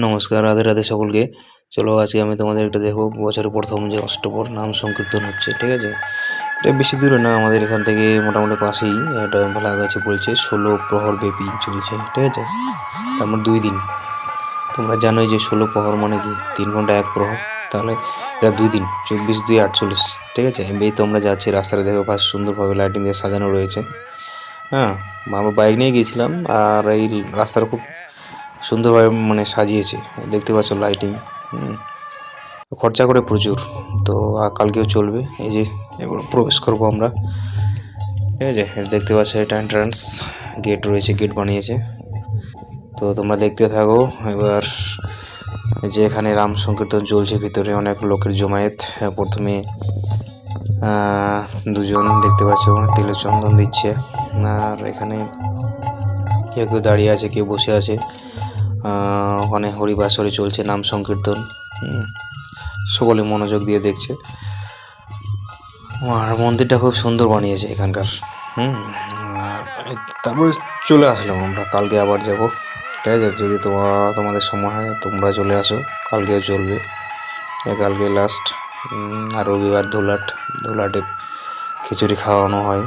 নমস্কার, রাধে রাধে সকলকে। চলো আজকে আমি তোমাদের একটা দেখো, বছরের প্রথম যে অষ্টপ্রহর নাম সংকীর্তন হচ্ছে, ঠিক আছে? এটা বেশি দূরে না, আমাদের এখান থেকে মোটামুটি পাশেই। এটা ভোলাগাছি বলছে 16 প্রহর ব্যাপী চলছে, ঠিক আছে? তারপর 2 দিন। তোমরা জানোই যে 16 প্রহর মানে কি, 3 ঘন্টা 1 প্রহর। তাহলে এটা 2 দিন, 24-2 48, ঠিক আছে? এই তো আমরা যাচ্ছি, রাস্তাটা দেখো ফার্স্ট সুন্দরভাবে লাইটিং দিয়ে সাজানো রয়েছে। হ্যাঁ, আমরা বাইক নিয়ে গিয়েছিলাম, আর এই রাস্তাটা খুব সুন্দরভাবে মানে সাজিয়েছে, দেখতে পাচ্ছ লাইটিং। খরচা করে প্রচুর। তো কালকেও চলবে। এই যে এবার প্রবেশ করবো আমরা, ঠিক আছে? দেখতে পাচ্ছ এটা এন্ট্রান্স গেট রয়েছে, গেট বানিয়েছে। তো তোমরা দেখতে থাকো। এবার যে এখানে রাম সংকীর্তন চলছে, ভিতরে অনেক লোকের জমায়েত। প্রথমে দুজন দেখতে পাচ্ছ তিলে চন্দন দিচ্ছে, আর এখানে কেউ কেউ দাঁড়িয়ে আছে, কেউ বসে আছে। ওখানে হরিবাসরে চলছে, নাম সংকীর্তন। সকলে মনোযোগ দিয়ে দেখছে। আর মন্দিরটা খুব সুন্দর বানিয়েছে এখানকার। আর তারপরে চলে আসলাম আমরা, কালকে আবার যাব, ঠিক আছে? যদি তোমাদের সময় হয় তোমরা চলে আসো, কালকেও চলবে। কালকে লাস্ট। আর রবিবার ধুলাটে খিচুড়ি খাওয়ানো হয়।